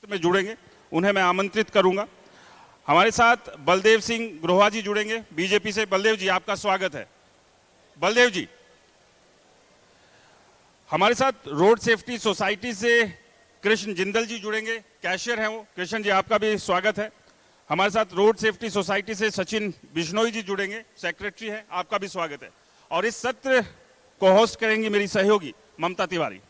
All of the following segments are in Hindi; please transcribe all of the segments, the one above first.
में जुड़ेंगे उन्हें मैं आमंत्रित करूंगा। हमारे साथ बलदेव सिंह ग्रोहा जी जुड़ेंगे बीजेपी से। बलदेव जी, आपका स्वागत है। बलदेव जी। हमारे साथ रोड सेफ्टी सोसाइटी से कृष्ण जिंदल जी जुड़ेंगे, कैशियर हैं वो। कृष्ण जी, आपका भी स्वागत है। हमारे साथ रोड सेफ्टी सोसाइटी से सचिन बिश्नोई जी जुड़ेंगे, सेक्रेटरी है, आपका भी स्वागत है। और इस सत्र को होस्ट करेंगी मेरी सहयोगी ममता तिवारी।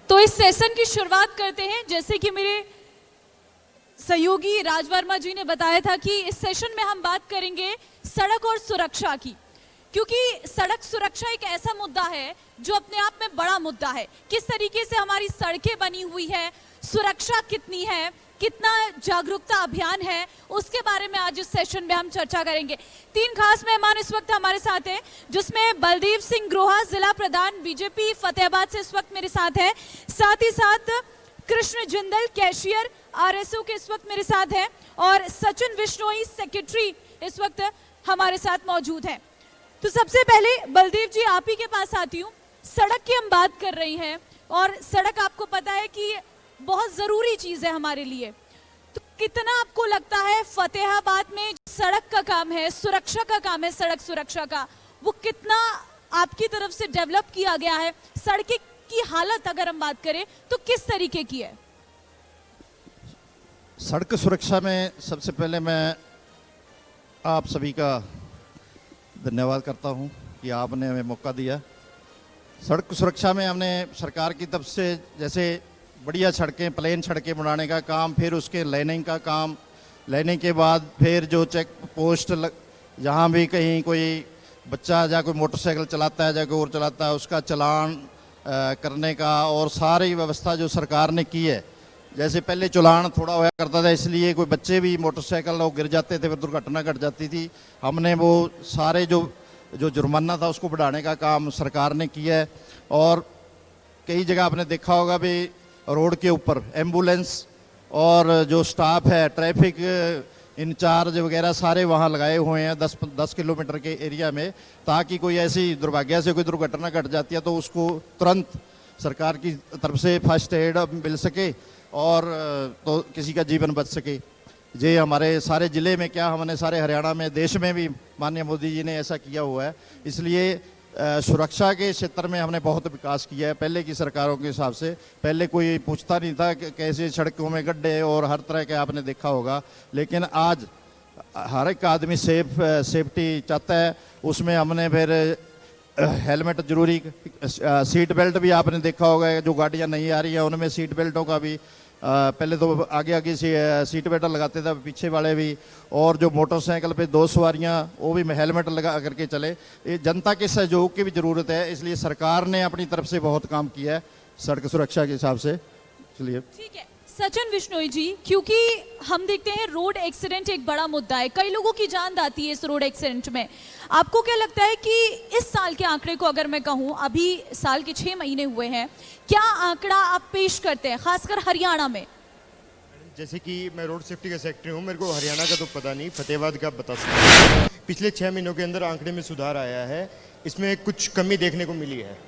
तो इस सेशन की शुरुआत करते हैं। जैसे कि मेरे सहयोगी राज वर्मा जी ने बताया था कि इस सेशन में हम बात करेंगे सड़क और सुरक्षा की, क्योंकि सड़क सुरक्षा एक ऐसा मुद्दा है जो अपने आप में बड़ा मुद्दा है। किस तरीके से हमारी सड़कें बनी हुई है, सुरक्षा कितनी है, कितना जागरूकता अभियान है, उसके बारे में आज इस सेशन में हम चर्चा करेंगे। 3 खास मेहमान इस वक्त हमारे साथ हैं, जिसमें बलदेव सिंह ग्रोहा जिला प्रधान बीजेपी फतेहाबाद से इस वक्त मेरे साथ है। साथ ही साथ कृष्ण जिंदल कैशियर आरएसओ के इस वक्त मेरे साथ है, और सचिन बिश्नोई सेक्रेटरी इस वक्त हमारे साथ मौजूद है। तो सबसे पहले बलदेव जी, आप ही के पास आती हूँ। सड़क की हम बात कर रही हैं, और सड़क आपको पता है कि बहुत जरूरी चीज है हमारे लिए। तो कितना आपको लगता है फतेहाबाद में सड़क का काम है, सुरक्षा का काम है, सड़क सुरक्षा का, वो कितना आपकी तरफ से डेवलप किया गया है? सड़कें की हालत अगर हम बात करें तो किस तरीके की है? सड़क सुरक्षा में सबसे पहले मैं आप सभी का धन्यवाद करता हूं कि आपने हमें मौका दिया। सड़क सुरक्षा में हमने सरकार की तरफ से जैसे बढ़िया सड़कें, प्लेन सड़कें बनाने का काम, फिर उसके लाइनिंग का काम, लाइनिंग के बाद फिर जो चेक पोस्ट जहाँ भी कहीं कोई बच्चा या कोई मोटरसाइकिल चलाता है या कोई और चलाता है उसका चालान करने का, और सारी व्यवस्था जो सरकार ने की है। जैसे पहले चालान थोड़ा होया करता था, इसलिए कोई बच्चे भी मोटरसाइकिल और गिर जाते थे, फिर दुर्घटना घट जाती थी। हमने वो सारे जो जुर्माना था उसको बढ़ाने का काम सरकार ने किया है। और कई जगह आपने देखा होगा भी रोड के ऊपर एम्बुलेंस और जो स्टाफ है, ट्रैफिक इंचार्ज वगैरह सारे वहाँ लगाए हुए हैं 10 किलोमीटर के एरिया में, ताकि कोई ऐसी दुर्भाग्य से कोई दुर्घटना घट जाती है तो उसको तुरंत सरकार की तरफ से फर्स्ट एड मिल सके और तो किसी का जीवन बच सके। ये हमारे सारे ज़िले में क्या, हमने सारे हरियाणा में, देश में भी माननीय मोदी जी ने ऐसा किया हुआ है। इसलिए सुरक्षा के क्षेत्र में हमने बहुत विकास किया है पहले की सरकारों के हिसाब से। पहले कोई पूछता नहीं था कि कैसे सड़कों में गड्ढे और हर तरह के आपने देखा होगा, लेकिन आज हर एक आदमी सेफ्टी चाहता है। उसमें हमने फिर हेलमेट जरूरी, सीट बेल्ट भी आपने देखा होगा, जो गाड़ियाँ नहीं आ रही हैं उनमें सीट बेल्टों का भी पहले तो आगे सीट बेल्ट लगाते थे, पीछे वाले भी, और जो मोटरसाइकिल पे 2 सवारियां वो भी हेलमेट लगा करके चले। ये जनता के सहयोग की भी ज़रूरत है, इसलिए सरकार ने अपनी तरफ से बहुत काम किया है सड़क सुरक्षा के हिसाब से। चलिए ठीक है सचिन बिश्नोई जी, क्योंकि हम देखते हैं रोड एक्सीडेंट एक बड़ा मुद्दा है, कई लोगों की जान जाती है इस रोड एक्सीडेंट में। आपको क्या लगता है कि इस साल के आंकड़े को अगर मैं कहूं, अभी साल के 6 महीने हुए हैं, क्या आंकड़ा आप पेश करते हैं खासकर हरियाणा में? जैसे कि मैं रोड सेफ्टी का सेक्रेटरी हूं, मेरे को हरियाणा का तो पता नहीं, फतेहाबाद का बता सकता हूं। पिछले 6 महीनों के अंदर आंकड़े में सुधार आया है। इसमें कुछ कमी देखने को मिली है।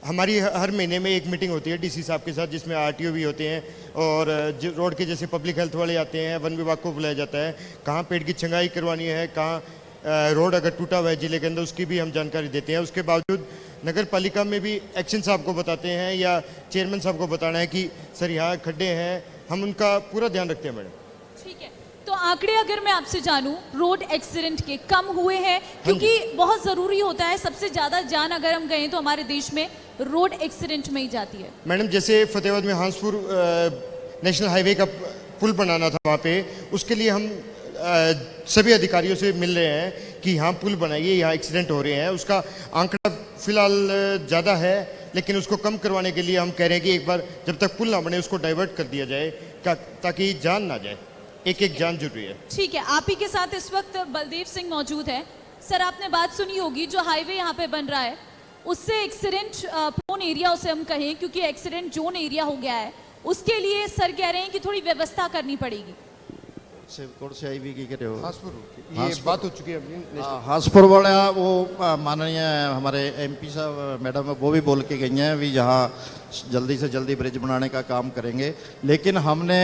हमारी हर महीने में एक मीटिंग होती है डीसी साहब के साथ, जिसमें आरटीओ भी होते हैं और रोड के जैसे पब्लिक हेल्थ वाले आते हैं, वन विभाग को बुलाया जाता है, कहाँ पेड़ की छंगाई करवानी है, कहाँ रोड अगर टूटा हुआ है जिले के अंदर उसकी भी हम जानकारी देते हैं। उसके बावजूद नगर पालिका में भी एक्शन साहब को बताते हैं या चेयरमैन साहब को बताना है कि सर यहाँ खड्डे हैं, हम उनका पूरा ध्यान रखते हैं मैडम। ठीक है, तो आंकड़े अगर मैं आपसे जानूं रोड एक्सीडेंट के कम हुए हैं, क्योंकि बहुत जरूरी होता है, सबसे ज्यादा जान अगर हम कहें तो हमारे देश में रोड एक्सीडेंट में ही जाती है। मैडम जैसे फतेहाबाद में हांसपुर नेशनल हाईवे का पुल बनाना था, वहाँ पे उसके लिए हम सभी अधिकारियों से मिल रहे हैं कि यहाँ पुल बनाइए, यहाँ एक्सीडेंट हो रहे हैं। उसका आंकड़ा फिलहाल ज़्यादा है, लेकिन उसको कम करवाने के लिए हम कह रहे हैं कि एक बार जब तक पुल ना बने उसको डाइवर्ट कर दिया जाए ताकि जान ना जाए। एक एक जान जुड़ रही है। ठीक है, आप ही के साथ इस वक्त बलदेव सिंह मौजूद है। सर, आपने बात सुनी होगी, जो हाईवे यहाँ पे बन रहा है उससे एक्सीडेंट प्रोन एरिया उसे हम कहें, क्योंकि एक्सीडेंट जोन एरिया हो गया है, उसके लिए सर कह रहे हैं कि थोड़ी व्यवस्था करनी पड़ेगी। कौन से आईवी की कह रहे हो? ये बात हो चुकी है अपनी। हासपुर वाला वो माननीय हमारे एमपी साहब मैडम वो भी बोल के गई हैं भी यहाँ जल्दी से जल्दी ब्रिज बनाने का काम करेंगे। लेकिन हमने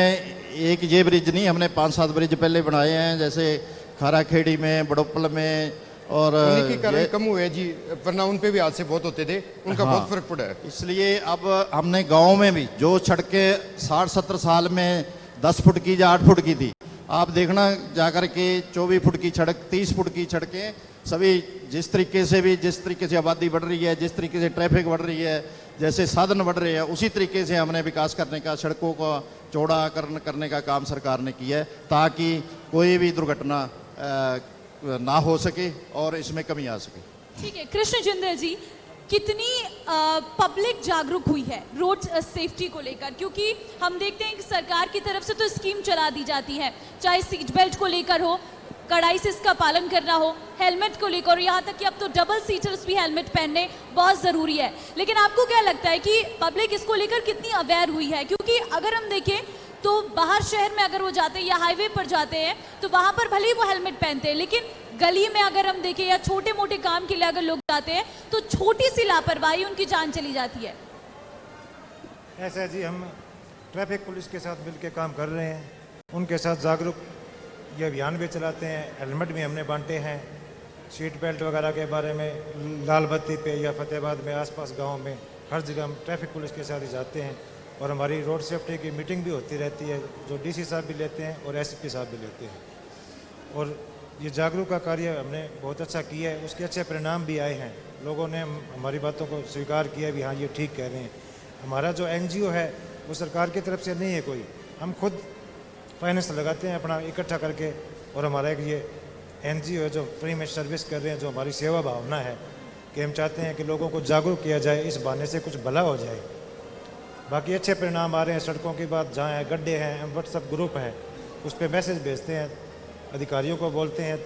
एक ये ब्रिज नहीं, हमने 5-7 ब्रिज पहले बनाए हैं, जैसे खाराखेड़ी में, बड़ोपल में, और उन्हीं के कारण कम हुए जी, वरना उन पे भी हादसे बहुत होते थे, उनका बहुत फर्क पड़ा है। इसलिए अब हमने गांव में भी जो सड़कें 60-70 साल में 10 फुट की या 8 फुट की थी, आप देखना जाकर के 24 फुट की सड़क, 30 फुट की सड़कें, सभी जिस तरीके से आबादी बढ़ रही है, जिस तरीके से ट्रैफिक बढ़ रही है, जैसे साधन बढ़ रहे हैं, उसी तरीके से हमने विकास करने का, सड़कों को चौड़ा करने का काम सरकार ने किया है, ताकि कोई भी दुर्घटना ना हो सके और इसमें कमी आ सके। ठीक है, कृष्ण जिंदल जी, कितनी पब्लिक जागरूक हुई है रोड सेफ्टी को लेकर? क्योंकि हम देखते हैं कि सरकार की तरफ से तो स्कीम चला दी जाती है, चाहे सीट बेल्ट को लेकर हो, कड़ाई से इसका पालन करना हो, हेलमेट को लेकर, यहाँ तक कि अब तो डबल सीटर्स भी हेलमेट पहनने बहुत ज़रूरी है। लेकिन आपको क्या लगता है कि पब्लिक इसको लेकर कितनी अवेयर हुई है? क्योंकि अगर हम देखें तो बाहर शहर में अगर वो जाते हैं या हाईवे पर जाते हैं तो वहाँ पर भले ही वो हेलमेट पहनते हैं, लेकिन गली में अगर हम देखें या छोटे मोटे काम के लिए अगर लोग जाते हैं तो छोटी सी लापरवाही उनकी जान चली जाती है। ऐसा जी, हम ट्रैफिक पुलिस के साथ मिलकर काम कर रहे हैं, उनके साथ जागरूक ये अभियान भी चलाते हैं, हेलमेट भी हमने बांटे हैं, सीट बेल्ट वगैरह के बारे में लाल बत्ती पे या फतेहाबाद में, आसपास गाँव में, हर जगह हम ट्रैफिक पुलिस के साथ ही जाते हैं। और हमारी रोड सेफ्टी की मीटिंग भी होती रहती है, जो डीसी साहब भी लेते हैं और एसपी साहब भी लेते हैं। और ये जागरूक का कार्य हमने बहुत अच्छा किया है, उसके अच्छे परिणाम भी आए हैं, लोगों ने हमारी बातों को स्वीकार किया भी, हाँ ये ठीक कह रहे हैं। हमारा जो एनजीओ है वो सरकार की तरफ से नहीं है कोई, हम खुद फाइनेंस लगाते हैं अपना इकट्ठा करके, और हमारा एक ये एनजीओ है जो फ्री में सर्विस कर रहे हैं, जो हमारी सेवा भावना है कि हम चाहते हैं कि लोगों को जागरूक किया जाए, इस बहाने से कुछ भला हो जाए। बाकी अच्छे परिणाम आ रहे हैं। सड़कों की बात जहाँ है, गड्ढे हैं, व्हाट्सएप ग्रुप है, उस पर मैसेज भेजते हैं, अधिकारियों को बोलते हैं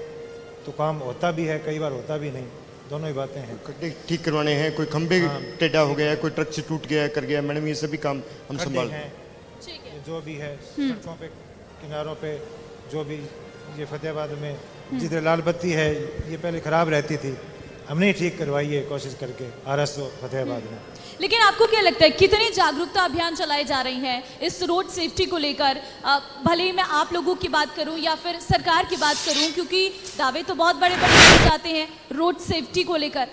तो काम होता भी है, कई बार होता भी नहीं, दोनों ही बातें हैं। गड्ढे ठीक करवाने हैं, कोई खंबे टेढ़ा हो गया है, कोई ट्रक से टूट गया है, कर गया, मैडम ये सभी काम हम गड्ढे संभाल हैं, ठीक है। जो भी है सड़कों पे, किनारों पे, जो भी ये फतेहाबाद में जिधर लाल बत्ती है ये पहले ख़राब रहती थी, हमने ठीक करवाई है कोशिश करके RSO फतेहाबाद में। लेकिन आपको क्या लगता है कितनी जागरूकता अभियान चलाए जा रही हैं इस रोड सेफ्टी को लेकर? भले ही मैं आप लोगों की बात करूं या फिर सरकार की बात करूं, क्योंकि दावे तो बहुत बड़े बड़े किए जाते हैं रोड सेफ्टी को लेकर,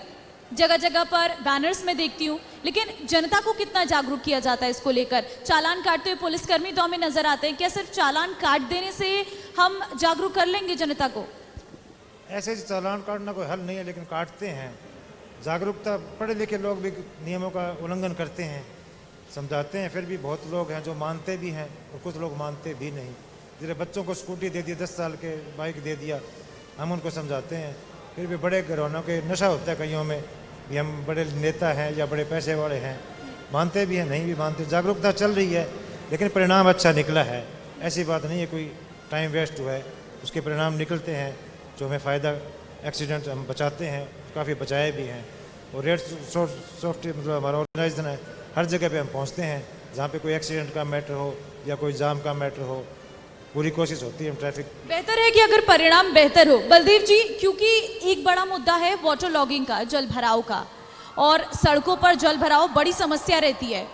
जगह जगह पर बैनर्स में देखती हूं, लेकिन जनता को कितना जागरूक किया जाता है इसको लेकर? चालान काटते हुए पुलिसकर्मी तो हमें नजर आते हैं, क्या सिर्फ चालान काट देने से हम जागरूक कर लेंगे जनता को? ऐसे ही चालान काटना कोई हल नहीं है, लेकिन काटते हैं। जागरूकता, पढ़े लिखे लोग भी नियमों का उल्लंघन करते हैं, समझाते हैं, फिर भी बहुत लोग हैं जो मानते भी हैं और कुछ लोग मानते भी नहीं। जैसे बच्चों को स्कूटी दे दी, 10 साल के बाइक दे दिया, हम उनको समझाते हैं, फिर भी बड़े घरानों के नशा होता है कईयों में भी, हम बड़े नेता हैं या बड़े पैसे वाले हैं, मानते भी हैं, नहीं भी मानते। जागरूकता चल रही है, लेकिन परिणाम अच्छा निकला है, ऐसी बात नहीं है कोई टाइम वेस्ट हुआ है, उसके परिणाम निकलते हैं जो हमें फ़ायदा, एक्सीडेंट हम बचाते हैं, काफ़ी बचाए भी हैं। और रेड सेफ्टी मतलब हमारा ऑर्गेनाइजेशन है, हर जगह पे हम पहुंचते हैं जहाँ पे कोई एक्सीडेंट का मैटर हो या कोई जाम का मैटर हो, पूरी कोशिश होती है हम ट्रैफिक। बेहतर है कि अगर परिणाम बेहतर हो। बलदेव जी, क्योंकि एक बड़ा मुद्दा है वाटर लॉगिंग का, जल भराव का, और सड़कों पर जल भराव बड़ी समस्या रहती है,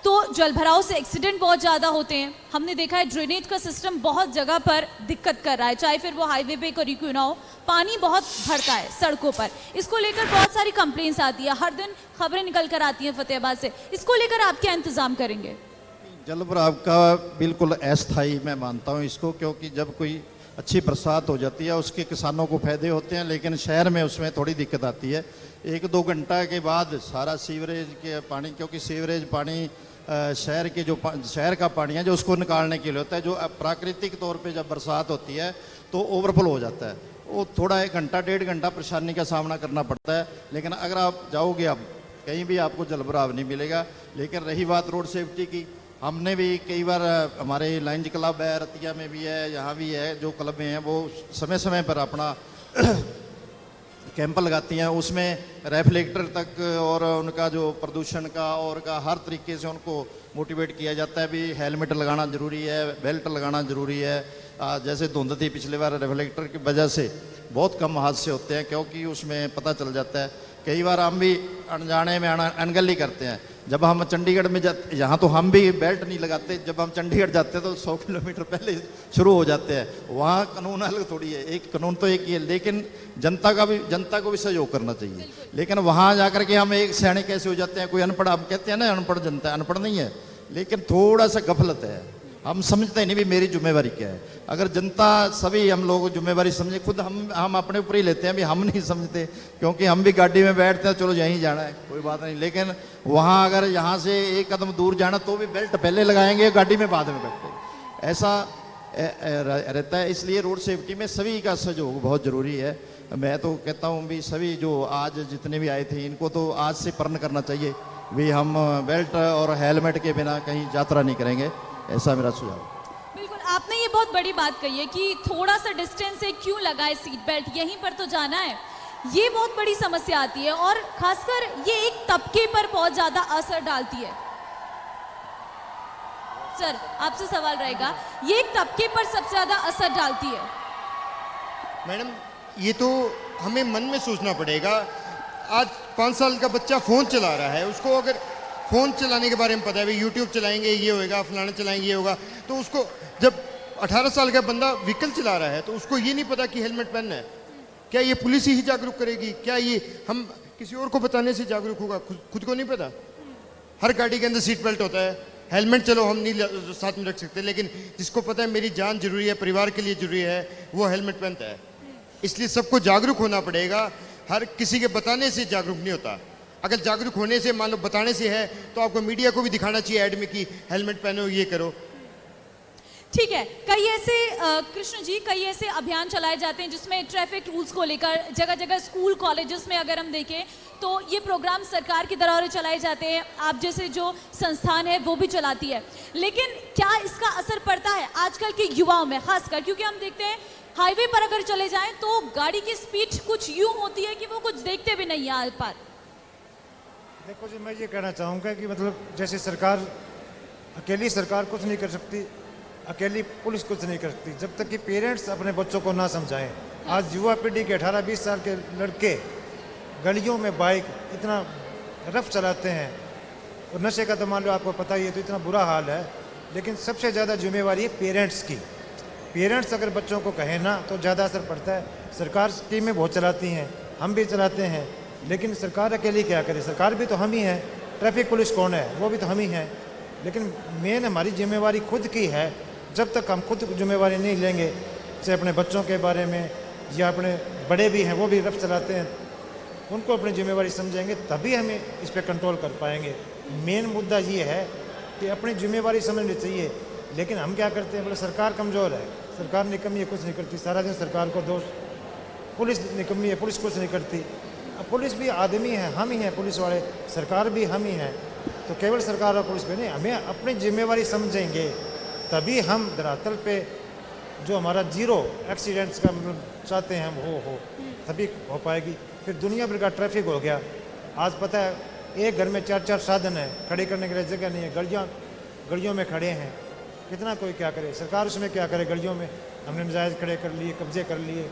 तो जल भराव से एक्सीडेंट बहुत ज़्यादा होते हैं। हमने देखा है ड्रेनेज का सिस्टम बहुत जगह पर दिक्कत कर रहा है, चाहे फिर वो हाईवे पे क्यों ना हो, पानी बहुत भरता है सड़कों पर। इसको लेकर बहुत सारी कंप्लेंट्स आती है, हर दिन खबरें निकल कर आती हैं फतेहाबाद से। इसको लेकर आप क्या इंतजाम करेंगे? जल भराव का बिल्कुल अस्थायी मैं मानता हूँ इसको, क्योंकि जब कोई अच्छी बरसात हो जाती है उसके किसानों को फायदे होते हैं, लेकिन शहर में उसमें थोड़ी दिक्कत आती है। 1-2 घंटा के बाद सारा सीवरेज के पानी, क्योंकि सीवरेज पानी शहर के जो शहर का पानी है जो उसको निकालने के लिए होता है, जो प्राकृतिक तौर पे जब बरसात होती है तो ओवरफ्लो हो जाता है, वो थोड़ा 1 घंटा 1.5 घंटा परेशानी का सामना करना पड़ता है। लेकिन अगर आप जाओगे अब कहीं भी आपको जल भराव नहीं मिलेगा। लेकिन रही बात रोड सेफ्टी की, हमने भी कई बार हमारे लाइंज क्लब है, रतिया में भी है, यहाँ भी है, जो क्लब में हैं वो समय समय पर अपना कैंप लगाती हैं। उसमें रेफ्लेक्टर तक और उनका जो प्रदूषण का और का हर तरीके से उनको मोटिवेट किया जाता है भी हेलमेट लगाना ज़रूरी है, बेल्ट लगाना ज़रूरी है। जैसे धुंध थी पिछले बार, रेफ्लेक्टर की वजह से बहुत कम हादसे होते हैं क्योंकि उसमें पता चल जाता है। कई बार हम भी अनजाने में अनगली करते हैं। जब हम चंडीगढ़ में जाते, यहाँ तो हम भी बेल्ट नहीं लगाते, जब हम चंडीगढ़ जाते हैं तो 100 किलोमीटर पहले शुरू हो जाते हैं। वहाँ कानून अलग थोड़ी है, एक कानून तो एक ही है, लेकिन जनता को भी सहयोग करना चाहिए। लेकिन वहाँ जाकर के हम एक सैनिक कैसे हो जाते हैं, कोई अनपढ़, हम कहते हैं ना अनपढ़ जनता है, अनपढ़ नहीं है, लेकिन थोड़ा सा गफलत है। हम समझते नहीं भी मेरी जिम्मेवारी क्या है। अगर जनता सभी हम लोग जिम्मेवारी समझे, खुद हम अपने ऊपर ही लेते हैं भी हम नहीं समझते, क्योंकि हम भी गाड़ी में बैठते हैं, चलो यहीं जाना है कोई बात नहीं, लेकिन वहाँ अगर यहाँ से एक कदम दूर जाना तो भी बेल्ट पहले लगाएंगे, गाड़ी में बाद में बैठते, ऐसा रहता है। इसलिए रोड सेफ्टी में सभी का सहयोग बहुत ज़रूरी है। मैं तो कहता हूँ भी सभी जो आज जितने भी आए थे इनको तो आज से प्रण करना चाहिए भी हम बेल्ट और हेलमेट के बिना कहीं यात्रा नहीं करेंगे, ऐसा मेरा सुझाव। बिल्कुल, आपने ये बहुत बड़ी बात कही है कि थोड़ा सा डिस्टेंस से क्यों लगाए सीट बेल्ट, यहीं पर तो जाना है। ये बहुत बड़ी समस्या आती है और खासकर ये एक तबके पर बहुत ज्यादा असर डालती है। सर, आपसे सवाल रहेगा, ये एक तबके पर सबसे ज्यादा असर डालती है। मैडम, ये तो हमें मन में सोचना पड़ेगा। आज 5 साल का बच्चा फ़ोन चला रहा है, उसको अगर फ़ोन चलाने के बारे में पता है भाई यूट्यूब चलाएंगे ये होएगा, फलाना चलाएंगे ये होगा, तो उसको जब 18 साल का बंदा व्हीकल चला रहा है तो उसको ये नहीं पता कि हेलमेट पहनना है। क्या ये पुलिस ही जागरूक करेगी? क्या ये हम किसी और को बताने से जागरूक होगा? खुद को नहीं पता। हर गाड़ी के अंदर सीट बेल्ट होता है, हेलमेट चलो हम नहीं साथ में रख सकते, लेकिन जिसको पता है मेरी जान जरूरी है, परिवार के लिए जरूरी है, वो हेलमेट पहनता है। इसलिए सबको जागरूक होना पड़ेगा। हर किसी के बताने से जागरूक नहीं होता। अगर जागरूक होने से, मान लो बताने से है, तो आपको मीडिया को भी दिखाना चाहिए ऐड में कि हेलमेट पहनो, ये करो। ठीक है, कई ऐसे कृष्ण जी, कई ऐसे अभियान चलाए जाते हैं जिसमें ट्रैफिक रूल्स को लेकर जगह जगह स्कूल कॉलेजेस में अगर हम देखें तो ये प्रोग्राम सरकार के दौरान चलाए जाते हैं, आप जैसे जो संस्थान है वो भी चलाती है। लेकिन क्या इसका असर पड़ता है आजकल के युवाओं में खासकर? क्योंकि हम देखते हैं हाईवे पर अगर चले जाएं तो गाड़ी की स्पीड कुछ यूं होती है कि वो कुछ देखते भी नहीं है आर पार। देखो जी, मैं ये कहना चाहूँगा कि मतलब जैसे सरकार, अकेली सरकार कुछ नहीं कर सकती, अकेली पुलिस कुछ नहीं कर सकती, जब तक कि पेरेंट्स अपने बच्चों को ना समझाएं। आज युवा पीढ़ी के 18-20 साल के लड़के गलियों में बाइक इतना रफ चलाते हैं, और नशे का तो मान लो आपको पता ही है, तो इतना बुरा हाल है। लेकिन सबसे ज़्यादा जिम्मेवारी है पेरेंट्स की। पेरेंट्स अगर बच्चों को कहें ना तो ज़्यादा असर पड़ता है। सरकार स्कीमें बहुत चलाती हैं, हम भी चलाते हैं, लेकिन सरकार अकेली क्या करे? सरकार भी तो हम ही हैं। ट्रैफिक पुलिस कौन है? वो भी तो हम ही हैं। लेकिन मेन हमारी जिम्मेवारी खुद की है। जब तक हम खुद जिम्मेवारी नहीं लेंगे, चाहे अपने बच्चों के बारे में या अपने बड़े भी हैं वो भी रफ चलाते हैं, उनको अपनी जिम्मेवारी समझेंगे, तभी हमें इस पर कंट्रोल कर पाएंगे। मेन मुद्दा ये है कि अपनी जिम्मेवारी समझनी चाहिए। लेकिन हम क्या करते हैं, बोले सरकार कमज़ोर है, सरकार निकम्मी है, कुछ नहीं करती, सारा दिन सरकार को दोष, पुलिस निकम्मी है, पुलिस कुछ नहीं करती। अब पुलिस भी आदमी है, हम ही हैं पुलिस वाले, सरकार भी हम ही हैं। तो केवल सरकार और पुलिस पे नहीं, हमें अपनी जिम्मेवारी समझेंगे तभी हम धरातल पे जो हमारा जीरो एक्सीडेंट्स का चाहते हैं हम हो तभी हो पाएगी। फिर दुनिया भर का ट्रैफिक हो गया। आज पता है एक घर में 4-4 साधन है, खड़े करने के लिए जगह नहीं है, गलियों में खड़े हैं, कितना कोई क्या करे? सरकार उसमें क्या करे? गलियों में हमने नजायज़ खड़े कर लिए, कब्जे कर लिए।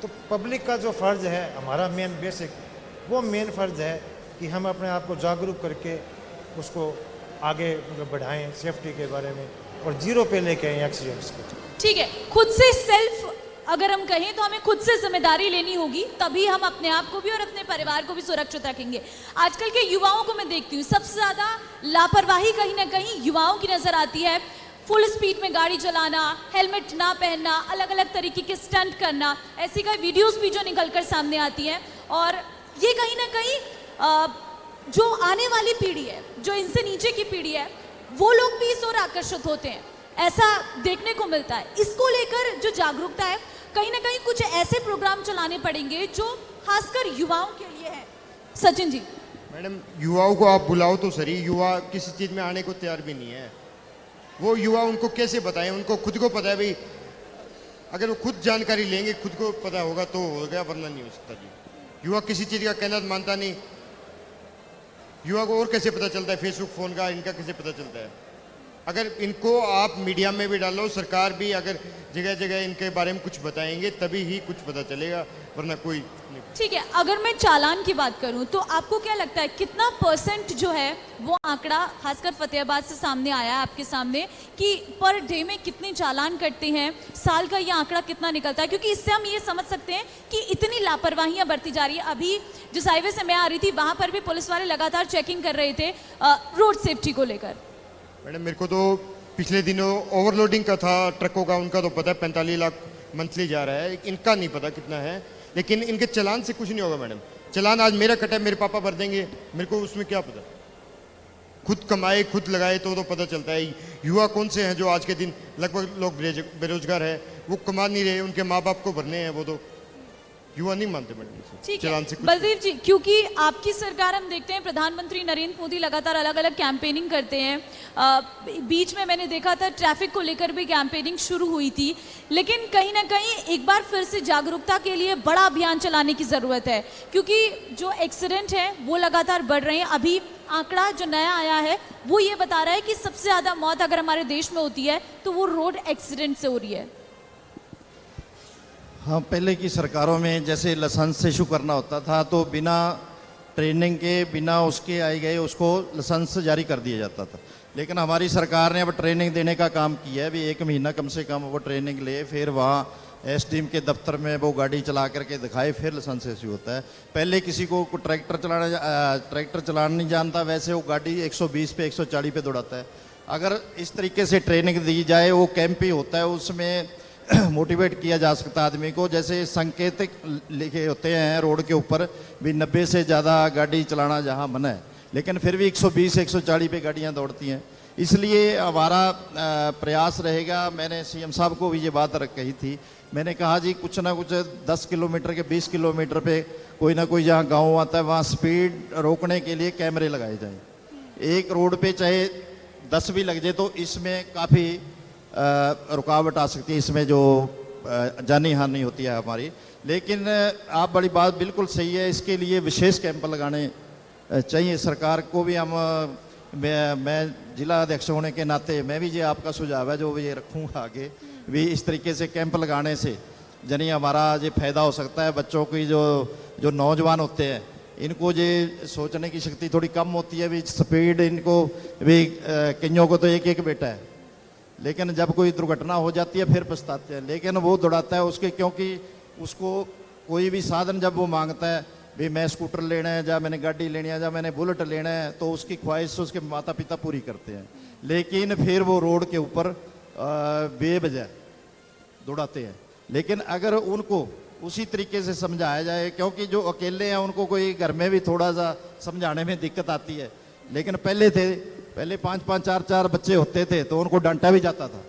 तो पब्लिक का जो फ़र्ज़ है हमारा मेन बेसिक, वो मेन फ़र्ज़ है कि हम अपने आप को जागरूक करके उसको आगे मतलब बढ़ाएं सेफ्टी के बारे में, और जीरो पे लेके आए एक्सीडेंट्स को। ठीक है, खुद से सेल्फ अगर हम कहें तो हमें खुद से जिम्मेदारी लेनी होगी, तभी हम अपने आप को भी और अपने परिवार को भी सुरक्षित रखेंगे। आजकल के युवाओं को मैं देखती हूँ, सबसे ज़्यादा लापरवाही कहीं ना कहीं युवाओं की नज़र आती है। फुल स्पीड में गाड़ी चलाना, हेलमेट ना पहनना, अलग अलग तरीके के स्टंट करना, ऐसी कई वीडियोस भी जो निकलकर सामने आती हैं। और ये कहीं ना कहीं जो आने वाली पीढ़ी है, जो इनसे नीचे की पीढ़ी है, वो लोग भी इस ओर आकर्षित होते हैं, ऐसा देखने को मिलता है। इसको लेकर जो जागरूकता है, कहीं ना कहीं कुछ ऐसे प्रोग्राम चलाने पड़ेंगे जो खासकर युवाओं के लिए है। सचिन जी। मैडम, युवाओं को आप बुलाओ तो सही, युवा किसी चीज़ में आने को तैयार भी नहीं है। वो युवा उनको कैसे बताएं? उनको खुद को पता है भाई, अगर वो खुद जानकारी लेंगे, खुद को पता होगा तो हो गया, वरना नहीं हो सकता जी। युवा किसी चीज़ का कहना मानता नहीं। युवा को और कैसे पता चलता है फेसबुक फ़ोन का, इनका कैसे पता चलता है? अगर इनको आप मीडिया में भी डालो, सरकार भी अगर जगह जगह इनके बारे में कुछ बताएंगे तभी ही कुछ पता चलेगा, वरना कोई नहीं। ठीक है, अगर मैं चालान की बात करूं तो आपको क्या लगता है कितना परसेंट जो है वो आंकड़ा खासकर फतेहाबाद से सामने आया है आपके सामने कि पर डे में कितने चालान कटते हैं, साल का ये आंकड़ा कितना निकलता है? क्योंकि इससे हम ये समझ सकते हैं कि इतनी लापरवाहियां बरती जा रही है। अभी जिस हाईवे से मैं आ रही थी वहां पर भी पुलिस वाले लगातार चेकिंग कर रहे थे रोड सेफ्टी को लेकर। मैडम मेरे को तो पिछले दिनों ओवरलोडिंग का था ट्रकों का, उनका तो पता है 45 लाख मंथली जा रहा है, इनका नहीं पता कितना है, लेकिन इनके चलान से कुछ नहीं होगा मैडम। चलान आज मेरा कटा है, मेरे पापा भर देंगे, मेरे को उसमें क्या पता? खुद कमाए खुद लगाए तो पता चलता है। युवा कौन से हैं जो आज के दिन लगभग लोग बेरोजगार है, वो कमा नहीं रहे, उनके माँ बाप को भरने हैं, वो तो युवा नहीं मानते मैडम इसे। ठीक चलान है से कुछ बलदेव जी, क्योंकि आपकी सरकार हम देखते हैं प्रधानमंत्री नरेंद्र मोदी लगातार अलग अलग कैंपेनिंग करते हैं। बीच में मैंने देखा था ट्रैफिक को लेकर भी कैंपेनिंग शुरू हुई थी, लेकिन कहीं ना कहीं एक बार फिर से जागरूकता के लिए बड़ा अभियान चलाने की ज़रूरत है, क्योंकि जो एक्सीडेंट है वो लगातार बढ़ रहे हैं। अभी आंकड़ा जो नया आया है वो ये बता रहा है कि सबसे ज़्यादा मौत अगर हमारे देश में होती है तो वो रोड एक्सीडेंट से हो रही है। हाँ, पहले की सरकारों में जैसे लाइसेंस इशू करना होता था तो बिना ट्रेनिंग के, बिना उसके आए गए उसको लाइसेंस जारी कर दिया जाता था। लेकिन हमारी सरकार ने अब ट्रेनिंग देने का काम किया है। अभी 1 महीना कम से कम वो ट्रेनिंग ले, फिर वहाँ एसडीएम के दफ्तर में वो गाड़ी चला करके दिखाए, फिर लाइसेंस इशू होता है। पहले किसी को ट्रैक्टर चलाना नहीं जानता, वैसे वो गाड़ी 120 पे 140 पे दौड़ाता है। अगर इस तरीके से ट्रेनिंग दी जाए, वो कैंप ही होता है, उसमें मोटिवेट किया जा सकता है आदमी को। जैसे संकेतिक लिखे होते हैं रोड के ऊपर भी 90 से ज़्यादा गाड़ी चलाना जहाँ मना है, लेकिन फिर भी 120 140 पे गाड़ियाँ दौड़ती हैं। इसलिए हमारा प्रयास रहेगा। मैंने सीएम साहब को भी ये बात कही थी, मैंने कहा जी कुछ ना कुछ 10 किलोमीटर के 20 किलोमीटर पे कोई ना कोई जहाँ गाँव आता है वहाँ स्पीड रोकने के लिए कैमरे लगाए जाएँ। एक रोड पे चाहे 10 भी लग जाए तो इसमें काफ़ी रुकावट आ सकती है, इसमें जो जानी हानि होती है हमारी। लेकिन आप बड़ी बात बिल्कुल सही है, इसके लिए विशेष कैंप लगाने चाहिए सरकार को भी। मैं जिला अध्यक्ष होने के नाते मैं भी ये आपका सुझाव है जो ये रखूँगा आगे भी, इस तरीके से कैंप लगाने से यानी हमारा ये फायदा हो सकता है। बच्चों की जो नौजवान होते हैं इनको ये सोचने की शक्ति थोड़ी कम होती है, भी स्पीड इनको भी कईयों को तो एक बेटा है, लेकिन जब कोई दुर्घटना हो जाती है फिर पछताते हैं। लेकिन वो दौड़ाता है उसके, क्योंकि उसको कोई भी साधन जब वो मांगता है भी मैं स्कूटर लेना है, या मैंने गाड़ी लेनी है, या मैंने बुलेट लेना है, तो उसकी ख्वाहिश उसके माता पिता पूरी करते हैं। लेकिन फिर वो रोड के ऊपर बेवजह दौड़ाते हैं। लेकिन अगर उनको उसी तरीके से समझाया जाए, क्योंकि जो अकेले हैं उनको कोई घर में भी थोड़ा सा समझाने में दिक्कत आती है, लेकिन पहले 5-5 4-4 बच्चे होते थे तो उनको डांटा भी जाता था।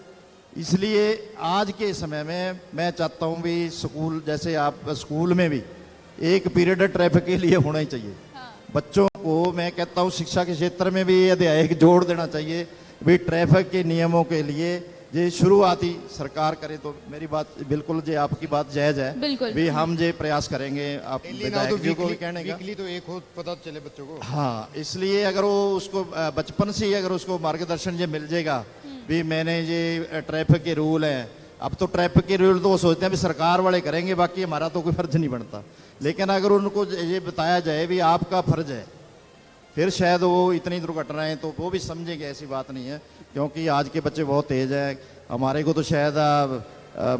इसलिए आज के समय में मैं चाहता हूँ भी स्कूल, जैसे आप स्कूल में भी एक पीरियड ट्रैफिक के लिए होना ही चाहिए। बच्चों को मैं कहता हूँ शिक्षा के क्षेत्र में भी अध्याय जोड़ देना चाहिए भी ट्रैफिक के नियमों के लिए। ये शुरुआती सरकार करे तो मेरी बात बिल्कुल, जो आपकी बात जायज़ है, बिल्कुल भी हम ये प्रयास करेंगे। आप विधायक जी को भी कहने का वीकली तो एक हो पता चले बच्चों को। हाँ, इसलिए अगर वो उसको बचपन से ही अगर उसको मार्गदर्शन ये मिल जाएगा भी मैंने ये ट्रैफिक के रूल हैं। अब तो ट्रैफिक के रूल तो वो सोचते हैं भी सरकार वाले करेंगे, बाकी हमारा तो कोई फर्ज नहीं बनता। लेकिन अगर उनको ये बताया जाए भी आपका फर्ज है, फिर शायद वो इतनी दुर्घटनाएं तो वो भी समझेंगे ऐसी बात नहीं है। क्योंकि आज के बच्चे बहुत तेज हैं। हमारे को तो शायद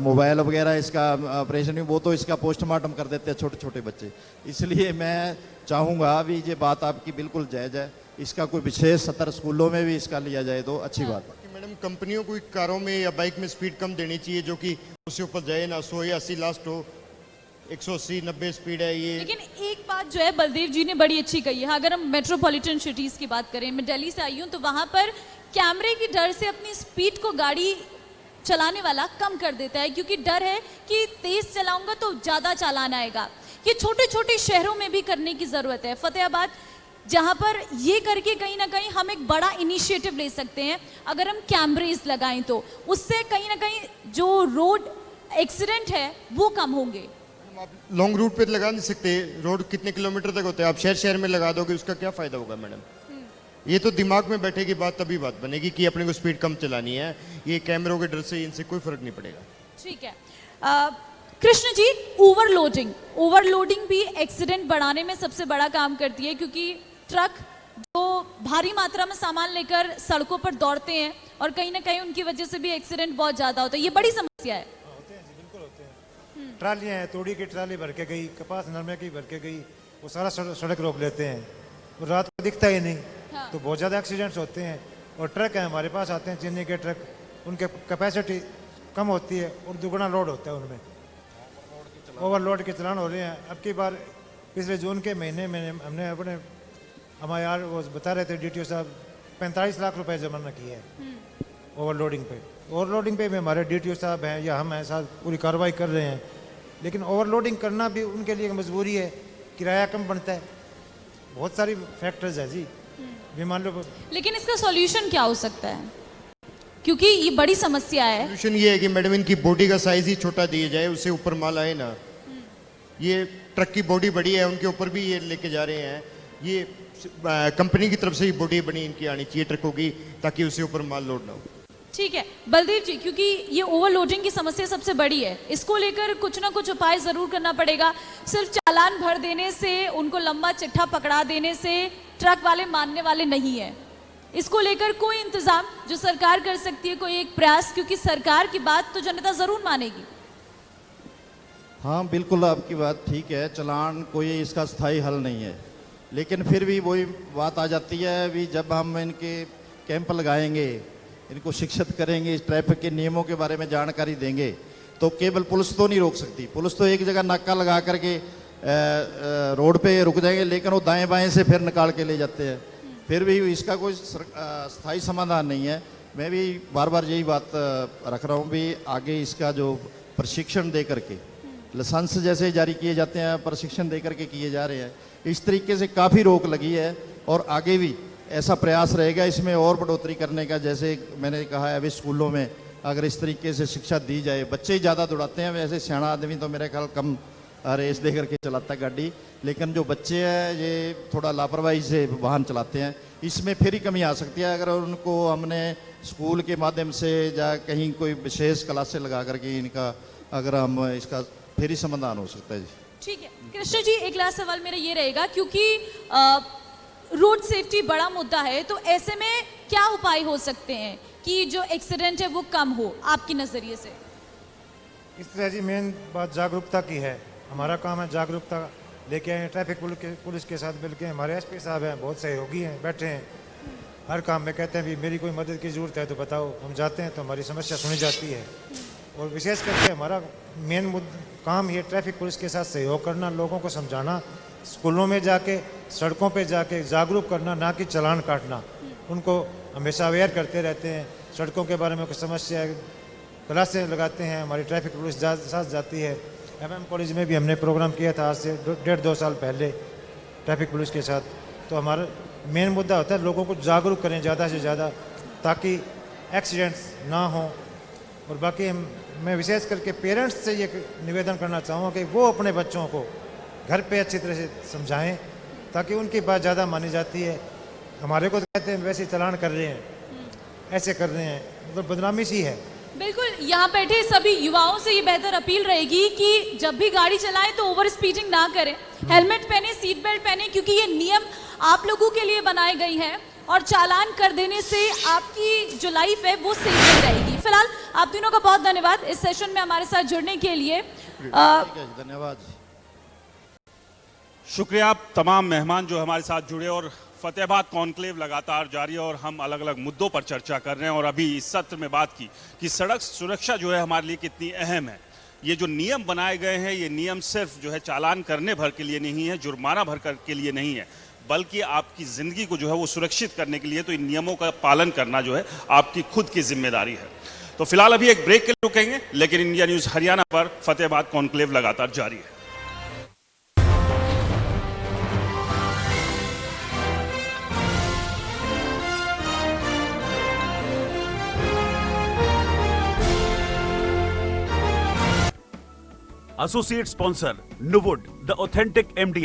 मोबाइल वगैरह इसका ऑपरेशन, वो तो इसका पोस्टमार्टम कर देते हैं छोटे छोटे बच्चे। इसलिए मैं चाहूँगा भी ये बात आपकी बिल्कुल जायज़ है, इसका कोई विशेष सत्र स्कूलों में भी इसका लिया जाए तो अच्छी बात है। मैडम कंपनियों को कारों में या बाइक में स्पीड कम देनी चाहिए, जो कि उससे ऊपर जाए ना, 100 या 80 लास्ट हो, 180 90 स्पीड है ये। लेकिन एक बात जो है बलदेव जी ने बड़ी अच्छी कही है। अगर हम मेट्रोपॉलिटन सिटीज़ की बात करें, मैं दिल्ली से आई हूँ, तो वहाँ पर कैमरे की डर से अपनी स्पीड को गाड़ी चलाने वाला कम कर देता है, क्योंकि डर है कि तेज चलाऊंगा तो ज़्यादा चालान आएगा। ये छोटे छोटे शहरों में भी करने की ज़रूरत है। फतेहाबाद जहां पर ये करके कहीं ना कहीं हम एक बड़ा इनिशिएटिव ले सकते हैं। अगर हम कैमरेज लगाएं तो उससे कहीं ना कहीं जो रोड एक्सीडेंट है वो कम होंगे। आप लॉन्ग रूट पे लगा नहीं सकते, रोड कितने किलोमीटर तक होते हैं, आप शहर शहर में लगा दोगे, उसका क्या फायदा होगा मैडम? ये तो दिमाग में बैठेगी बात, तभी बात बनेगी कि अपने को स्पीड कम चलानी है। ये कैमरों के डर से इनसे कोई फर्क नहीं पड़ेगा। ठीक है कृष्ण जी, ओवरलोडिंग भी एक्सीडेंट बढ़ाने में सबसे बड़ा काम करती है, क्योंकि ट्रक जो भारी मात्रा में सामान लेकर सड़कों पर दौड़ते हैं और कहीं ना कहीं उनकी वजह से भी एक्सीडेंट बहुत ज्यादा होता है। ये बड़ी समस्या है। होते हैं जी, बिल्कुल होते हैं। ट्रालियाँ हैं, तोड़ी की ट्राली भर के गई, कपास नरमे की भर के गई, वो सारा सड़क रोक लेते हैं, वो रात को दिखता ही नहीं। हाँ। तो बहुत ज़्यादा एक्सीडेंट्स होते हैं। और ट्रक है हमारे पास आते हैं चीनी के ट्रक, उनके कैपेसिटी कम होती है और दुगना लोड होता है उनमें, ओवरलोड के चलान हो रहे हैं। अब की बार पिछले जून के महीने में हमने अपने हमारे यार वो बता रहे थे DTO साहब 45 लाख रुपए जुर्माना किया है ओवरलोडिंग पे। ओवरलोडिंग पे भी हमारे DTO साहब हैं या हम हैं साहब पूरी कार्रवाई कर रहे हैं, लेकिन ओवरलोडिंग करना भी उनके लिए मजबूरी है, किराया कम बनता है, बहुत सारी फैक्टर्स है जी। भी मान लो, लेकिन इसका सॉल्यूशन क्या हो सकता है, क्योंकि ये बड़ी समस्या है। सोल्यूशन ये है कि मैडम इनकी बॉडी का साइज ही छोटा दिया जाए, उससे ऊपर माल आए ना। ये ट्रक की बॉडी बड़ी है, उनके ऊपर भी ये लेके जा रहे हैं। ये कंपनी की तरफ से ही बॉडी बनी इनकी आनी चाहिए ट्रकों की, ताकि उससे ऊपर माल लोड ना हो। ठीक है बलदेव जी, क्योंकि ये ओवरलोडिंग की समस्या सबसे बड़ी है, इसको लेकर कुछ ना कुछ उपाय जरूर करना पड़ेगा। सिर्फ चालान भर देने से, उनको लंबा चिट्ठा पकड़ा देने से ट्रक वाले मानने वाले नहीं है। इसको लेकर कोई इंतजाम जो सरकार कर सकती है, कोई एक प्रयास, क्योंकि सरकार की बात तो जनता जरूर मानेगी। हाँ बिल्कुल आपकी बात ठीक है, चलान कोई इसका स्थायी हल नहीं है, लेकिन फिर भी वही बात आ जाती है। भी जब हम इनके कैंप लगाएंगे, इनको शिक्षित करेंगे, इस ट्रैफिक के नियमों के बारे में जानकारी देंगे, तो केवल पुलिस तो नहीं रोक सकती। पुलिस तो एक जगह नाका लगा करके रोड पे रुक जाएंगे, लेकिन वो दाएं बाएं से फिर निकाल के ले जाते हैं, फिर भी इसका कोई स्थायी समाधान नहीं है। मैं भी बार बार यही बात रख रहा हूँ भी आगे इसका जो प्रशिक्षण दे करके, लाइसेंस जैसे जारी किए जाते हैं, प्रशिक्षण दे करके किए जा रहे हैं, इस तरीके से काफ़ी रोक लगी है और आगे भी ऐसा प्रयास रहेगा इसमें और बढ़ोतरी करने का। जैसे मैंने कहा है, अभी स्कूलों में अगर इस तरीके से शिक्षा दी जाए, बच्चे ही ज़्यादा दौड़ाते हैं, वैसे सियाना आदमी तो मेरे ख्याल कम रेस दे करके चलाता है गाड़ी, लेकिन जो बच्चे हैं ये थोड़ा लापरवाही से वाहन चलाते हैं। इसमें फिर ही कमी आ सकती है अगर उनको हमने स्कूल के माध्यम से या कहीं कोई विशेष क्लासें लगा करके इनका अगर हम इसका फिर ही समाधान हो सकता है जी। ठीक है कृष्ण जी, एक लास्ट सवाल मेरा ये रहेगा, क्योंकि रोड सेफ्टी बड़ा मुद्दा है, तो ऐसे में क्या उपाय हो सकते हैं कि जो एक्सीडेंट है वो कम हो आपके नजरिए से? इस तरह जी मेन बात जागरूकता की है। हमारा काम है जागरूकता लेके आए, ट्रैफिक पुलिस के साथ मिलके। हमारे SP साहब हैं, बहुत सहयोगी हैं, बैठे हैं, हर काम में कहते हैं भी मेरी कोई मदद की ज़रूरत है तो बताओ। हम जाते हैं तो हमारी समस्या सुनी जाती है। और विशेष करके हमारा मेन काम ये ट्रैफिक पुलिस के साथ सहयोग करना, लोगों को समझाना, स्कूलों में जाके, सड़कों पे जाके जागरूक करना, ना कि चालान काटना। उनको हमेशा अवेयर करते रहते हैं, सड़कों के बारे में कोई समस्या है, क्लासें लगाते हैं, हमारी ट्रैफिक पुलिस साथ जाती है। MM कॉलेज में भी हमने प्रोग्राम किया था आज से 1.5-2 साल पहले ट्रैफिक पुलिस के साथ। तो हमारा मेन मुद्दा होता है लोगों को जागरूक करें ज़्यादा से ज़्यादा, ताकि एक्सीडेंट्स ना हों। और बाकी मैं विशेष करके पेरेंट्स से ये निवेदन करना चाहूँगा कि वो अपने बच्चों को घर पे अच्छी तरह से समझाएं, ताकि उनकी बात ज़्यादा मानी जाती है। हमारे को तो कहते हैं वैसे चालान कर रहे हैं, ऐसे कर रहे हैं, मतलब बदनामी सी है। बिल्कुल, यहाँ बैठे सभी युवाओं से ये बेहतर अपील रहेगी कि जब भी गाड़ी चलाएं तो ओवर स्पीडिंग ना करें, हेलमेट पहने, सीट बेल्ट पहने, क्योंकि ये नियम आप लोगों के लिए बनाए गए हैं और चालान कर देने से आपकी जो लाइफ है वो सेफ नहीं रहेगी। फिलहाल आप तीनों का बहुत धन्यवाद इस सेशन में हमारे साथ जुड़ने के लिए। धन्यवाद। शुक्रिया आप तमाम मेहमान जो हमारे साथ जुड़े, और फतेहाबाद कॉन्क्लेव लगातार जारी है और हम अलग अलग मुद्दों पर चर्चा कर रहे हैं। और अभी इस सत्र में बात की कि सड़क सुरक्षा जो है हमारे लिए कितनी अहम है। ये जो नियम बनाए गए हैं, ये नियम सिर्फ जो है चालान करने भर के लिए नहीं है, जुर्माना भर कर के लिए नहीं है, बल्कि आपकी ज़िंदगी को जो है वो सुरक्षित करने के लिए। तो इन नियमों का पालन करना जो है आपकी खुद की जिम्मेदारी है। तो फिलहाल अभी एक ब्रेक के लिए रुकेंगे, लेकिन इंडिया न्यूज़ हरियाणा पर फतेहाबाद कॉन्क्लेव लगातार जारी है। Associate sponsor, Nuwood, the authentic MDF.